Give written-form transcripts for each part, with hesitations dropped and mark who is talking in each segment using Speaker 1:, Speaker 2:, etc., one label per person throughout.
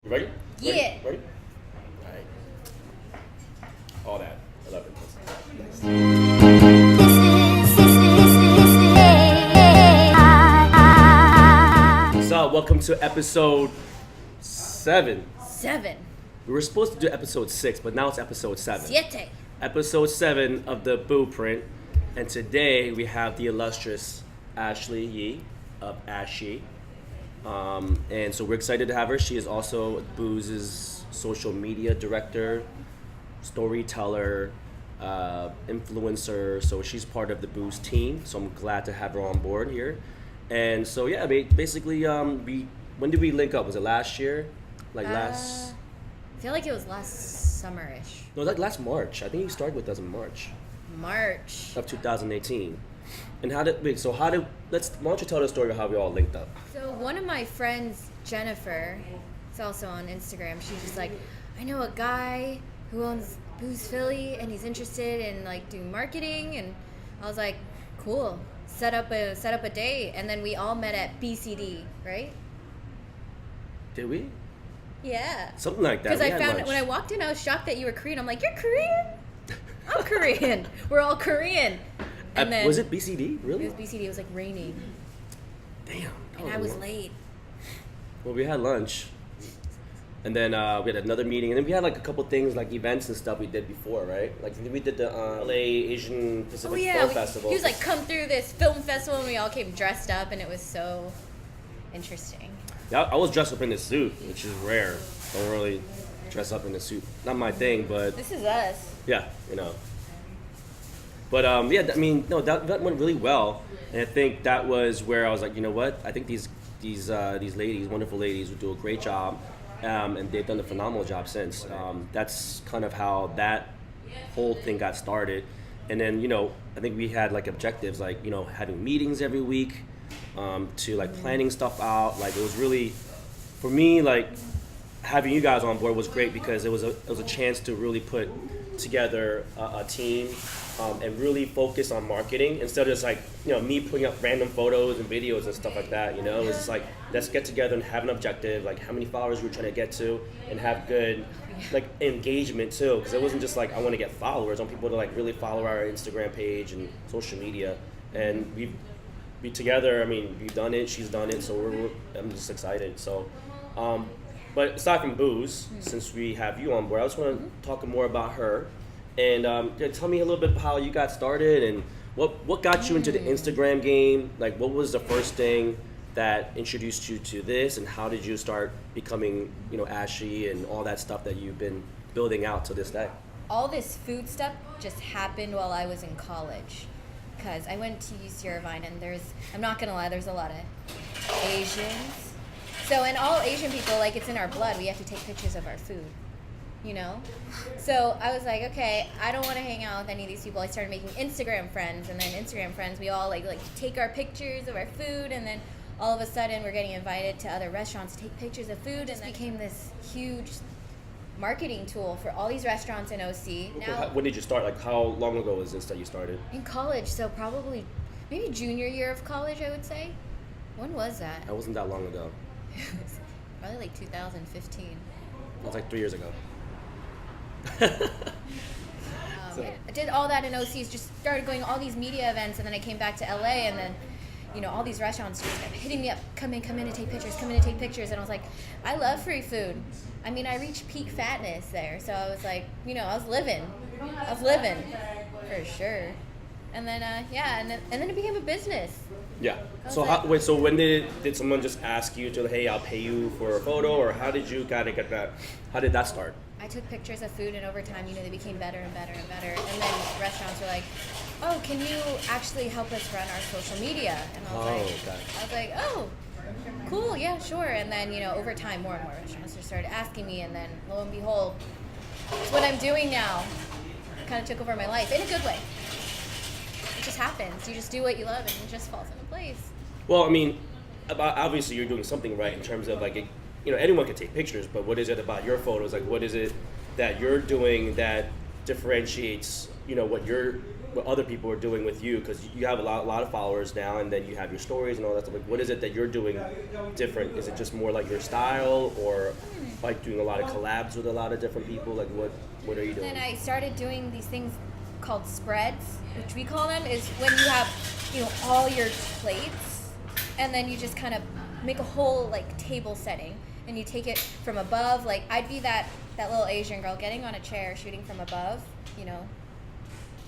Speaker 1: You ready?
Speaker 2: Yeah.
Speaker 1: Ready? All right. All that. I love it. Nice. So, welcome to episode 7.
Speaker 2: 7.
Speaker 1: We were supposed to do episode 6, but now it's episode 7.
Speaker 2: Siete.
Speaker 1: Episode 7 of the BooprinT. And today we have the illustrious Ashley Yee of Ashy. And so we're excited to have her. She is also Booz's social media director, storyteller, influencer. So she's part of the Booz team. So I'm glad to have her on board here. And so yeah, basically, when did we link up? Was it last year?
Speaker 2: I feel like it was last summerish.
Speaker 1: No, like last March. I think you started with us in March of 2018. And why don't you tell the story of how we all linked up?
Speaker 2: So one of my friends, Jennifer, is also on Instagram. She's just like, I know a guy who owns boosphilly and he's interested in like doing marketing, and I was like, cool. Set up a date, and then we all met at BCD, right?
Speaker 1: Did we?
Speaker 2: Yeah.
Speaker 1: Something like that.
Speaker 2: Because I found when I walked in, I was shocked that you were Korean. I'm like, you're Korean? I'm Korean. We're all Korean. And then
Speaker 1: was it BCD? Really?
Speaker 2: It was BCD. It was like raining.
Speaker 1: Damn.
Speaker 2: And I was late.
Speaker 1: Well, we had lunch, and then we had another meeting, and then we had like a couple things like events and stuff we did before, right? Like we did the LA Asian Pacific Film Festival.
Speaker 2: He was like, come through this film festival, and we all came dressed up, and it was so interesting.
Speaker 1: Yeah, I was dressed up in a suit, which is rare. I don't really dress up in a suit. Not my thing, but
Speaker 2: this is us.
Speaker 1: Yeah, you know. But yeah, I mean, no, that went really well, and I think that was where I was like, you know what? I think these ladies, wonderful ladies, would do a great job, and they've done a phenomenal job since. That's kind of how that whole thing got started, and then I think we had like objectives, like having meetings every week, to like planning stuff out. Like it was really, for me, like having you guys on board was great because it was a chance to really put together a team. And really focus on marketing instead of just like me putting up random photos and videos and stuff like that. It was just like, let's get together and have an objective, like how many followers we're trying to get to, and have good like engagement too, because it wasn't just like I want to get followers. I want people to like really follow our Instagram page and social media, and we together. I mean, we've done it, she's done it, so I'm just excited. So but aside from Booz, since we have you on board, I just want to talk more about her. And tell me a little bit about how you got started and what got you into the Instagram game. Like, what was the first thing that introduced you to this, and how did you start becoming, Ashy and all that stuff that you've been building out to this day?
Speaker 2: All this food stuff just happened while I was in college, because I went to UC Irvine, and I'm not gonna lie, there's a lot of Asians. So, and all Asian people, like, it's in our blood. We have to take pictures of our food. So I was like, okay, I don't want to hang out with any of these people. I started making Instagram friends, and then Instagram friends, we all like take our pictures of our food, and then all of a sudden we're getting invited to other restaurants to take pictures of food, and it became this huge marketing tool for all these restaurants in OC. Now,
Speaker 1: when did you start? Like, how long ago was this that you started?
Speaker 2: In college, so probably maybe junior year of college, I would say. When was that?
Speaker 1: That wasn't that long ago.
Speaker 2: It was probably like 2015.
Speaker 1: It was like 3 years ago.
Speaker 2: I did all that in OCs, just started going to all these media events, and then I came back to LA, and then all these restaurants just kept hitting me up, come in to take pictures, and I was like, I love free food. I mean, I reached peak fatness there, so I was like, I was living for sure. And then and then it became a business.
Speaker 1: Yeah. So when did someone just ask you to, hey, I'll pay you for a photo, or how did you kind of get that? How did that start?
Speaker 2: I took pictures of food, and over time, they became better and better and better. And then restaurants were like, oh, can you actually help us run our social media? And I was like, oh, cool, yeah, sure. And then, over time, more and more restaurants just started asking me, and then lo and behold, it's what I'm doing now. It kind of took over my life in a good way. It just happens. You just do what you love, and it just falls into place.
Speaker 1: Well, I mean, obviously you're doing something right in terms of like, anyone can take pictures, but what is it about your photos? Like, what is it that you're doing that differentiates, what you're what other people are doing with you, because you have a lot of followers now, and then you have your stories and all that stuff. Like, what is it that you're doing different? Is it just more like your style, or like doing a lot of collabs with a lot of different people? Like, what are you doing?
Speaker 2: Then I started doing these things called spreads, which we call them, is when you have, all your plates, and then you just kind of make a whole like table setting, and you take it from above. Like, I'd be that little Asian girl getting on a chair shooting from above.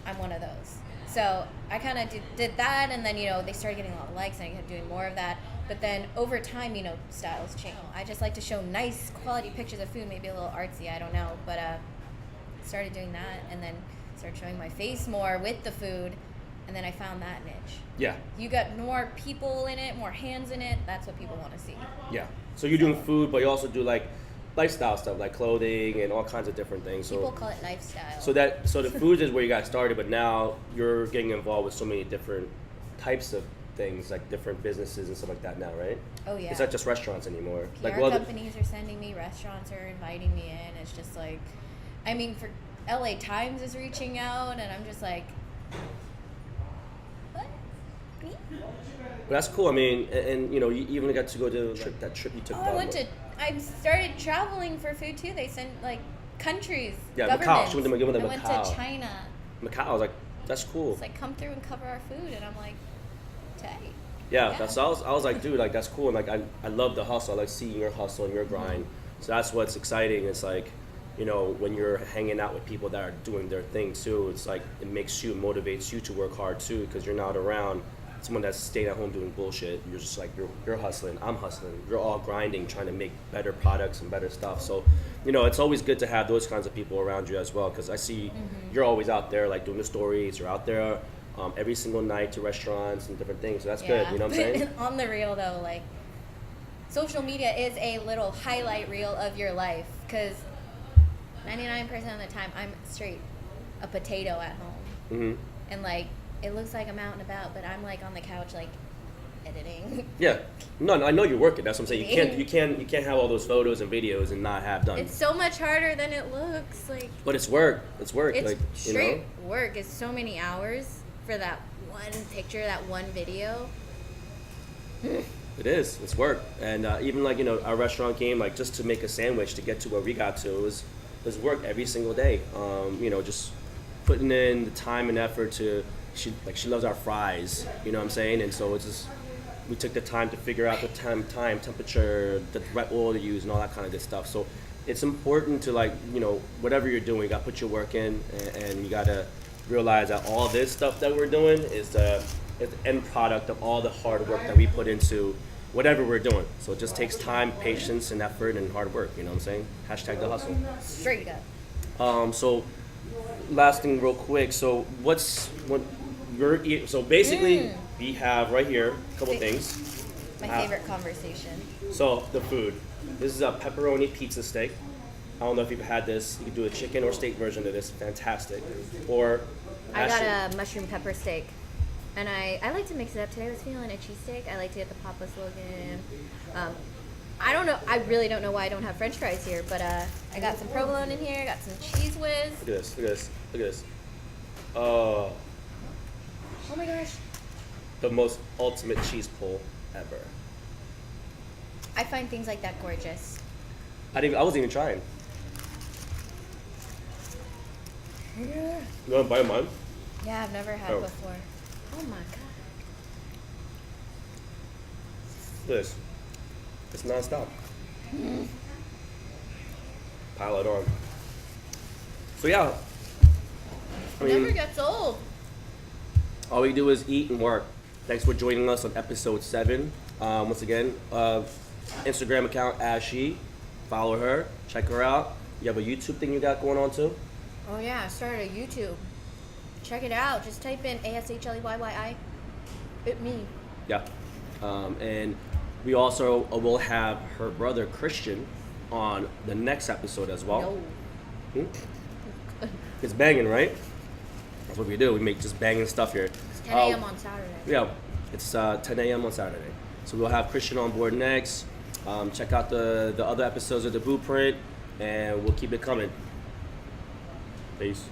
Speaker 2: I'm one of those. So I kind of did that, and then they started getting a lot of likes, and I kept doing more of that. But then over time, styles change. I just like to show nice quality pictures of food, maybe a little artsy, I don't know. But started doing that, and then started showing my face more with the food, and then I found that niche.
Speaker 1: Yeah.
Speaker 2: You got more people in it, more hands in it. That's what people want to see.
Speaker 1: Yeah. So you're doing food, but you also do like lifestyle stuff, like clothing and all kinds of different things.
Speaker 2: People call it lifestyle.
Speaker 1: So the food is where you got started, but now you're getting involved with so many different types of things, like different businesses and stuff like that now, right?
Speaker 2: Oh yeah.
Speaker 1: It's not just restaurants anymore.
Speaker 2: PR companies are sending me, restaurants are inviting me in. It's just like, for LA Times is reaching out, and I'm just like, what? Me?
Speaker 1: But that's cool. And you even got to go to that trip you took.
Speaker 2: I started traveling for food too. They sent like countries,
Speaker 1: yeah,
Speaker 2: governments.
Speaker 1: Macau. She went to Macau.
Speaker 2: I went to China.
Speaker 1: Macau. I was like, that's cool.
Speaker 2: It's like, come through and cover our food, and I'm like, tight.
Speaker 1: Yeah, I was like, dude, like that's cool, and like I love the hustle. I like seeing your hustle and your grind. So that's what's exciting. It's like, when you're hanging out with people that are doing their thing too, it's like it motivates you to work hard too, because you're not around someone that's staying at home doing bullshit. You're just like, you're hustling, I'm hustling, you're all grinding, trying to make better products and better stuff. So, it's always good to have those kinds of people around you as well, because I see you're always out there like doing the stories. You're out there every single night to restaurants and different things. So that's good. You know what I'm saying?
Speaker 2: On the real though, like, social media is a little highlight reel of your life, because 99% of the time I'm straight a potato at home. And like, it looks like I'm out and about, but I'm like on the couch like editing. Yeah.
Speaker 1: No, I know you're working. That's what I'm saying. You can't have all those photos and videos and not have done.
Speaker 2: It's so much harder than it looks. Like.
Speaker 1: But it's work. It's work.
Speaker 2: It's
Speaker 1: like,
Speaker 2: straight work. It's so many hours for that one picture, that one video.
Speaker 1: It is. It's work. And even like, our restaurant game, like just to make a sandwich to get to where we got to, was work every single day. Just putting in the time and effort to. She loves our fries, you know what I'm saying? And so it's just, we took the time to figure out the temperature, the right oil to use, and all that kind of good stuff. So it's important to whatever you're doing, you got to put your work in, and you got to realize that all this stuff that we're doing is the end product of all the hard work that we put into whatever we're doing. So it just takes time, patience, and effort, and hard work, you know what I'm saying? Hashtag the hustle.
Speaker 2: Straight up.
Speaker 1: So last thing real quick, so so basically we have right here a couple things.
Speaker 2: My favorite conversation.
Speaker 1: So the food. This is a pepperoni pizza steak. I don't know if you've had this. You can do a chicken or steak version of this. Fantastic. Or
Speaker 2: I got a mushroom pepper steak. And I like to mix it up. Today I was feeling a cheesesteak. I like to get the Papa Slogan. I don't know. I really don't know why I don't have French fries here, but I got some provolone in here. Got some cheese whiz.
Speaker 1: Look at this.
Speaker 2: Oh my gosh.
Speaker 1: The most ultimate cheese pull ever.
Speaker 2: I find things like that gorgeous.
Speaker 1: I wasn't even trying.
Speaker 2: Yeah.
Speaker 1: You want to buy mine?
Speaker 2: Yeah, I've never had before. Oh my god.
Speaker 1: This. It's non-stop. Pile it on. So yeah.
Speaker 2: Never gets old.
Speaker 1: All we do is eat and work. Thanks for joining us on episode 7. Once again, Instagram account Ashy. Follow her. Check her out. You have a YouTube thing you got going on too?
Speaker 2: Oh yeah, I started a YouTube. Check it out. Just type in ASHLEYYI. It me.
Speaker 1: Yeah. And we also will have her brother Christian on the next episode as well.
Speaker 2: No.
Speaker 1: It's banging, right? That's what we do. We make just banging stuff here.
Speaker 2: It's 10 a.m. on Saturday.
Speaker 1: Yeah, it's 10 a.m. on Saturday. So we'll have Christian on board next. Check out the other episodes of the BooprinT, and we'll keep it coming. Peace.